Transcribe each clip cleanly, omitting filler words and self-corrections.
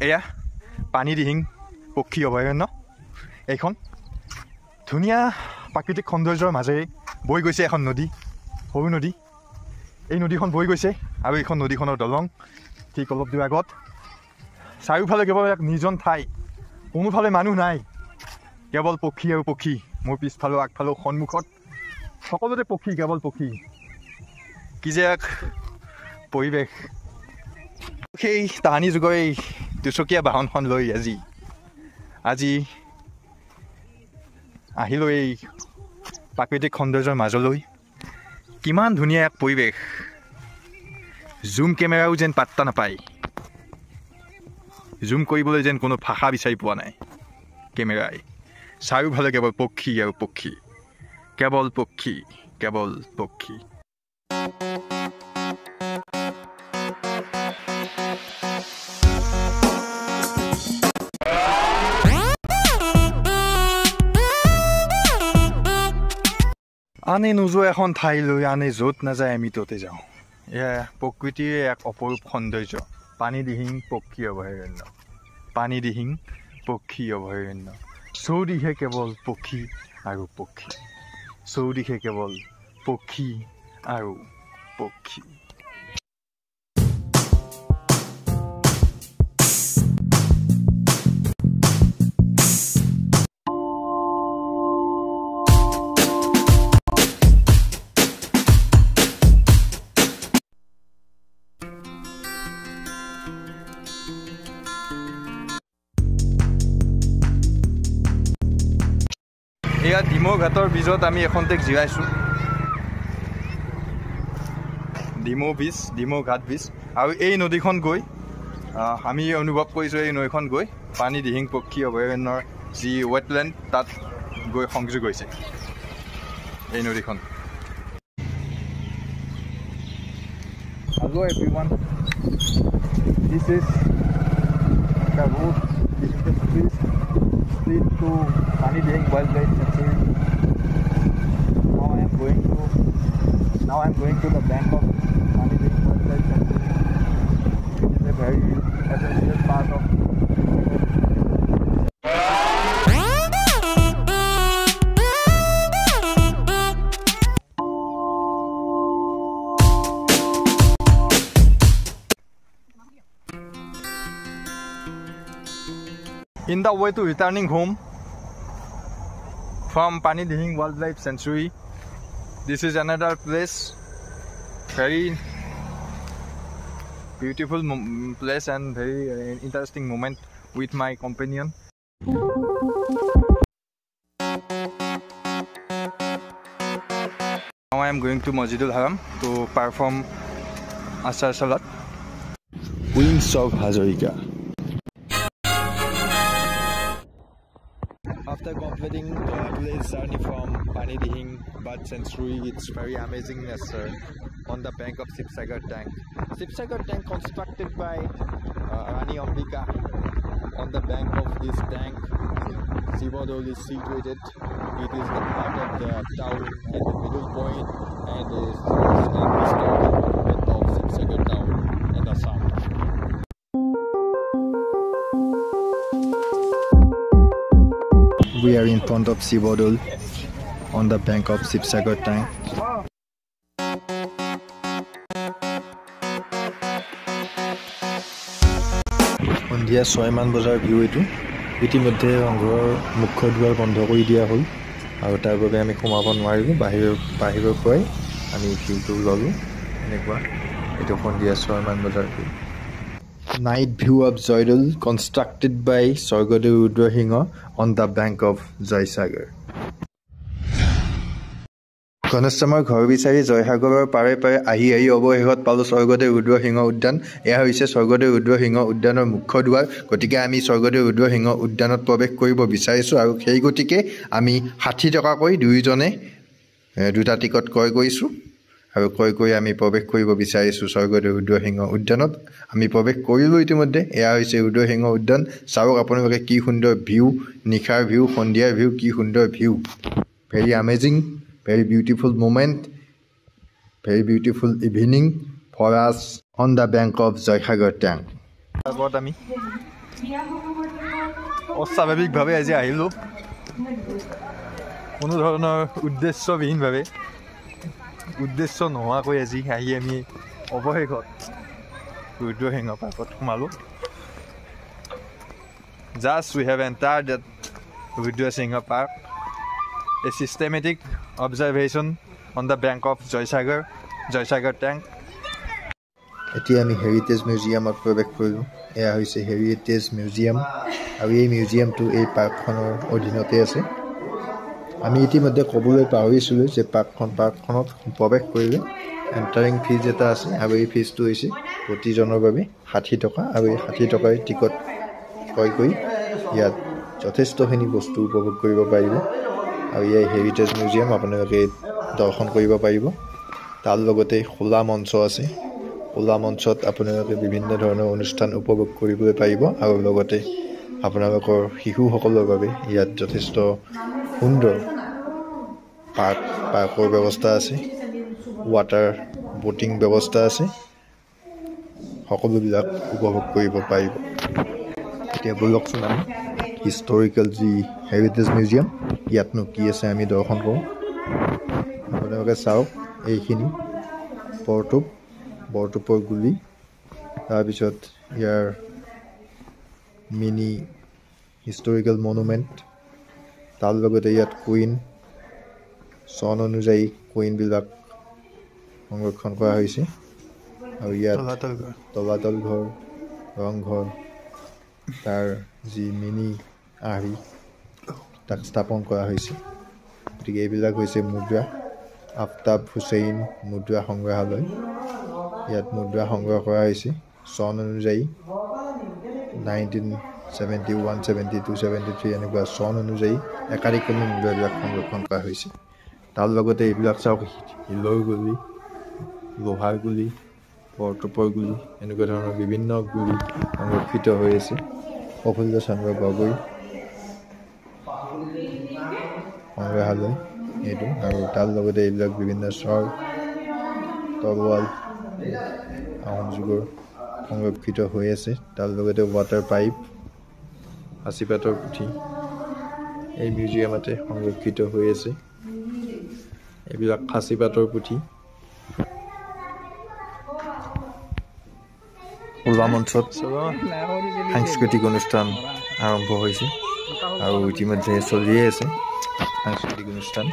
এয়া পানী দিহিং পক্ষী অভয়াৰণ্য এইখন ধুনীয়া প্ৰাকৃতিক সৌন্দৰ্যৰ মাজেৰে বৈ গৈছে এখন নদী সৰু নদী এই নদীখন বৈ গৈছে আৰু এইখন নদীখনৰ দলং ঠিক অলপ দূৰ আগত চাৰিওফালে কেৱল এক নিৰ্জন ঠাই কোনোফালে মানুহ নাই কেৱল পক্ষী আৰু পক্ষী মোৰ পিছফালেও আগফালেও সন্মুখত সকলোতে পক্ষী কেৱল পক্ষী কি যে এক পৰিৱেশ সেই তাহানি যুগৰ এই দুচকীয়া বাহনখন লৈ আজি আহিলোঁ এই প্ৰাকৃতিক সৌন্দৰ্যৰ মাজলৈ কিমান ধুনীয়া এক পৰিৱেশ জুম কেমেৰাও যেন পাত্তা নাপায় জুম কৰিবলৈ যেন কোনো ভাষা বিচাৰি পোৱা নাই কেমেৰাই চাৰিওফালে কেৱল পক্ষী আৰু পক্ষী কেৱল পক্ষী কেৱল পক্ষী আনে নোযোৱা এখন ঠাইলৈ আনে য'ত নাযায় আমি ত'তে যাওঁ এয়া প্ৰকৃতিৰে এক অপৰূপ সৌন্দৰ্য পানী দিহিং পক্ষী অভয়াৰণ্য পানী দিহিং পক্ষী অভয়াৰণ্য চৌদিশে কেৱল পক্ষী আৰু পক্ষী চৌদিশে কেৱল পক্ষী আৰু পক্ষী এয়া ডিমৌ ঘাটৰ ব্ৰিজত আমি এখন্তেক জিৰাইছোঁ ডিমৌ ব্ৰিজ ডিমৌ ঘাট ব্ৰিজ আৰু এই নদীখন গৈ আমি অনুভৱ কৰিছোঁ এই নৈখন গৈ পানী দিহিং পক্ষী অভয়াৰণ্যৰ যি ৱেটলেণ্ড তাত গৈ সংযোগ হৈছে এই নদীখন Hello everyone, this is the road, this is the bridge lead to Pani Dihing Wildlife Sanctuary. Now I am going to the bank of Pani Dihing Wildlife Sanctuary. It is a very essential part of In the way to returning home from Pani Dihing Wildlife Sanctuary, this is another place, very beautiful place and very interesting moment with my companion. Now I am going to Masjidul Haram to perform Asar Salat. Wings of Hazarika. After completing today's journey from Pani Dihing Bird Sanctuary, it's very amazing on the bank of Sibsagar Tank. Sibsagar Tank constructed by Rani Ambika. On the bank of this tank, Sibodol is situated. It is the part of the town at the middle point and is an historical monument of Sibsagar town in Assam. We are in front of Sibodol on the bank of Sibsagar Tank. সন্ধিয়া 6 মান বজাৰ view এইটো ইতিমধ্যে সংঘৰ মুখ্য দুৱাৰ বন্ধ কৰি দিয়া হ'ল আৰু তাৰ বাবে আমি সোমাব নোৱাৰিলোঁ বাহিৰৰ পৰাই আমি ভিউটো ল'লোঁ এনেকুৱা এইটো সন্ধিয়া 6 মান বজাৰ view Night view of Joydol constructed by Swargodev Rudrasingha on the bank of Jaisagar. Konastamar ঘৰ বিচাৰি জয়সাগৰৰ পাৰে পাৰে আহি অৱশেষত পালো স্বৰ্গদেৱ ৰুদ্ৰসিংহ উদ্যান এয়া হৈছে স্বৰ্গদেৱ ৰুদ্ৰসিংহ উদ্যানৰ মুখ্য দুৱাৰ গতিকে আমি স্বৰ্গদেৱ ৰুদ্ৰসিংহ উদ্যানত প্ৰৱেশ কৰিব বিচাৰিছোঁ আৰু সেই গতিকে আমি 60 টকাকৈ দুইজনে দুটা টিকট ক্ৰয় কৰিছোঁ আৰু কৈ আমি প্ৰৱেশ কৰিব বিচাৰিছোঁ স্বৰ্গদেৱ ৰুদ্ৰসিংহ উদ্যানত আমি প্ৰৱেশ কৰিলোঁ ইতিমধ্যে এয়া হৈছে ৰুদ্ৰসিংহ উদ্যান চাওক আপোনালোকে কি সুন্দৰ ভিউ নিখাৰ ভিউ সন্ধিয়াৰ ভিউ কি সুন্দৰ view very amazing very beautiful moment very beautiful evening for us on the bank of Jaisagar Tank আগত আমি অস্বাভাৱিকভাৱে আজি আহিলোঁ কোনো ধৰণৰ উদ্দেশ্যবিহীনভাৱে উদ্দেশ্য নোহোৱাকৈ আজি আহি আমি অৱশেষত ৰুদ্ৰসিংহ পাৰ্কত সোমালোঁ just we have entered that Rudrasingha park a systematic observation on the bank of Joysagar tank এতিয়া আমি হেৰিটেজ মিউজিয়ামত প্ৰৱেশ কৰিলোঁ এয়া হৈছে হেৰিটেজ মিউজিয়াম আৰু এই মিউজিয়ামটো এই পাৰ্কখনৰ অধীনতে আছে আমি ইতিমধ্যে ক'বলৈ পাহৰিছিলোঁ যে পাৰ্কখনত প্ৰৱেশ কৰিলে এণ্টাৰিং ফিজ এটা আছে আৰু এই ফিজটো হৈছে প্ৰতিজনৰ বাবে 60 টকা আৰু এই 60 টকাৰ টিকট ক্ৰয় কৰি ইয়াত যথেষ্টখিনি বস্তু উপভোগ কৰিব পাৰিব আৰু এই হেৰিটেজ মিউজিয়াম আপোনালোকে দৰ্শন কৰিব পাৰিব তাৰ লগতে খোলা মঞ্চ আছে খোলা মঞ্চত আপোনালোকে বিভিন্ন ধৰণৰ অনুষ্ঠান উপভোগ কৰিবলৈ পাৰিব আৰু লগতে আপোনালোকৰ শিশুসকলৰ বাবে ইয়াত যথেষ্ট সুন্দৰ পাৰ্কৰ ব্যৱস্থা আছে ৱাটাৰ ব'টিং ব্যৱস্থা আছে সকলোবিলাক উপভোগ কৰিব পাৰিব এতিয়া বলকচোন আমি হিষ্টৰিকেল যি হেৰিটেজ মিউজিয়াম ইয়াতনো কি আছে আমি দৰ্শন কৰোঁ আপোনালোকে চাওক এইখিনি বৰটোপৰ গুলি তাৰপিছত ইয়াৰ মিনি হিষ্টৰিকেল মনুমেণ্ট তাৰ লগতে ইয়াত কুইন চন অনুযায়ী কুইনবিলাক সংৰক্ষণ কৰা হৈছে আৰু ইয়াত তলাতল ঘৰ ৰংঘৰ তাৰ যি মিনি আৰ্হি তাক স্থাপন কৰা হৈছে গতিকে এইবিলাক হৈছে মুদ্ৰা আফতাব হুছেইন মুদ্ৰা সংগ্ৰহালয় ইয়াত মুদ্ৰা সংগ্ৰহ কৰা হৈছে চন অনুযায়ী 1971, 72, 73 এনেকুৱা চন অনুযায়ী একাধিক্ৰমী মুদ্ৰাবিলাক সংৰক্ষণ কৰা হৈছে তাৰ লগতে এইবিলাক চাওক শিলৰ গুলি লোহাৰ গুলি বৰটোপৰ গুলি এনেকুৱা ধৰণৰ বিভিন্ন গুলি সংৰক্ষিত হৈ আছে প্ৰফুল্ল চন্দ্ৰ গগৈ সংগ্ৰহালয় এইটো আৰু তাৰ লগতে এইবিলাক বিভিন্ন স্বৰ তৰোৱাল আহোম যুগৰ সংৰক্ষিত হৈ আছে তাৰ লগতে ৱাটাৰ পাইপ সাঁচিপাতৰ পুথি এই মিউজিয়ামতে সংৰক্ষিত হৈ আছে এইবিলাক সাঁচিপাতৰ পুথি খোলা মঞ্চত সাংস্কৃতিক অনুষ্ঠান আৰম্ভ হৈছে আৰু ইতিমধ্যে চলিয়ে আছে সাংস্কৃতিক অনুষ্ঠান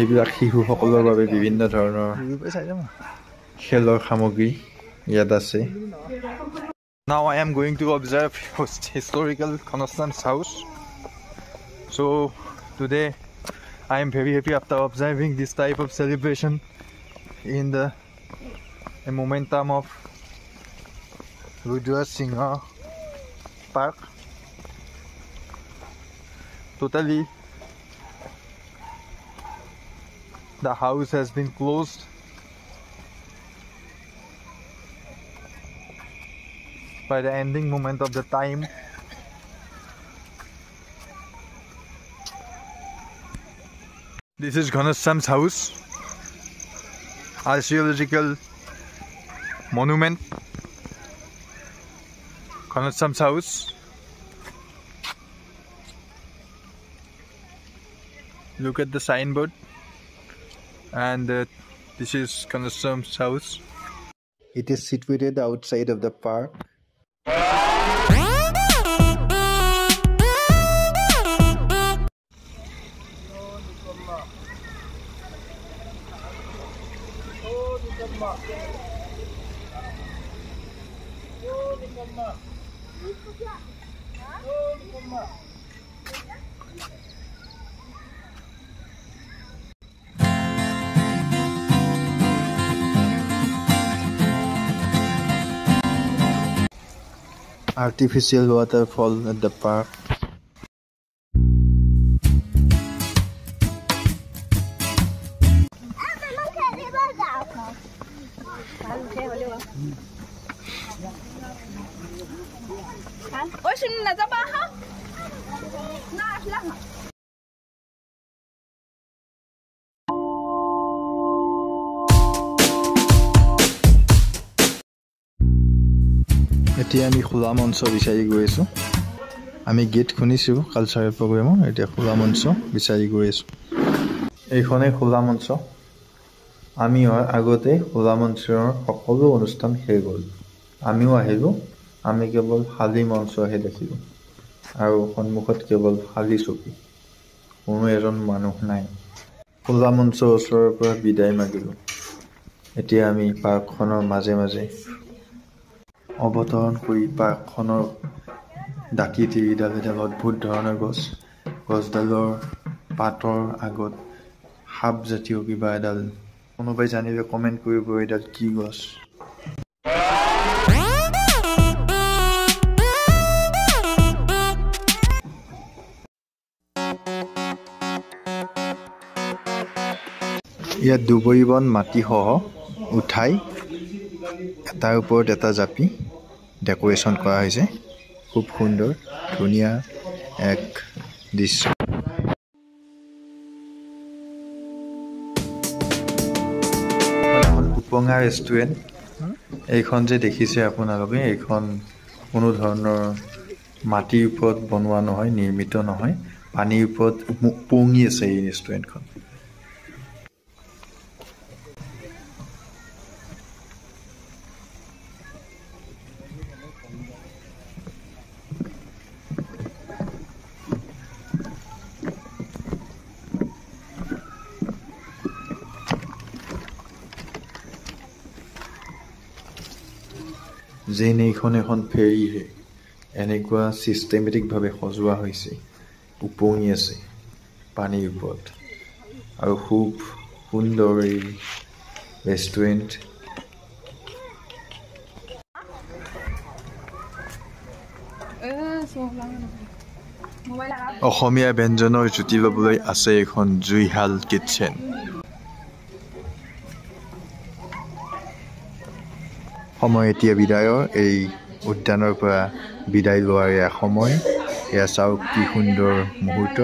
এইবিলাক শিশুসকলৰ বাবে বিভিন্ন ধৰণৰ খেলৰ সামগ্ৰী ইয়াত আছে Now I am going to observe historical Constance House. So today I am very happy after observing this type of celebration in the momentum of Rudrasingha Park. Totally the house has been closed by the ending moment of the time. This is Ghanashyam's house, archaeological monument. Ghanashyam's house. Look at the signboard. And this is Ghanashyam's house. It is situated outside of the park. Artificial waterfall at the park. নাযাবা হা না আসলা হা এতিয়া আমি খোলা মঞ্চ বিচাৰি গৈ আছোঁ আমি গীত শুনিছোঁ কালচাৰেল প্ৰগ্ৰেমৰ এতিয়া খোলা মঞ্চ বিচাৰি গৈ আছোঁ এইখনেই খোলা মঞ্চ আমি আগতে খোলা মঞ্চৰ সকলো অনুষ্ঠান শেষ হ'ল আমিও আহিলোঁ আমি কেৱল খালী মঞ্চহে দেখিলোঁ আৰু সন্মুখত কেৱল খালী চকী কোনো এজন মানুহ নাই খোলা মঞ্চৰ ওচৰৰ পৰা বিদায় মাগিলোঁ এতিয়া আমি পাৰ্কখনৰ মাজে মাজে অৱতৰণ কৰি পাৰ্কখনৰ ডাকি তিৰিডাল এডাল অদ্ভুত ধৰণৰ গছডালৰ পাতৰ আগত সাপজাতীয় কিবা এডাল কোনোবাই জানিলে কমেণ্ট কৰিব এডাল কি গছ ইয়াত দুবৰি বন মাটিসহ উঠাই এটাৰ ওপৰত এটা জাপি ডেক'ৰেশ্যন কৰা হৈছে খুব সুন্দৰ ধুনীয়া এক দৃশ্য উপঙা ৰেষ্টুৰেণ্ট এইখন যে দেখিছে আপোনালোকে এইখন কোনো ধৰণৰ মাটিৰ ওপৰত বনোৱা নহয় নিৰ্মিত নহয় পানীৰ ওপৰত উপঙি আছে এই ৰেষ্টুৰেণ্টখন যেন এইখন এখন ফেৰীহে এনেকুৱা ছিষ্টেমেটিকভাৱে সজোৱা হৈছে উপঙি আছে পানীৰ ওপৰত আৰু খুব সুন্দৰ এই ৰেষ্টুৰেণ্ট অসমীয়া ব্যঞ্জনৰ জুতি ল'বলৈ আছে এখন জুইশাল কিটচেন সময় এতিয়া বিদায়ৰ এই উদ্যানৰ পৰা বিদায় লোৱাৰ এয়া সময় এয়া চাওক কি সুন্দৰ মুহূৰ্ত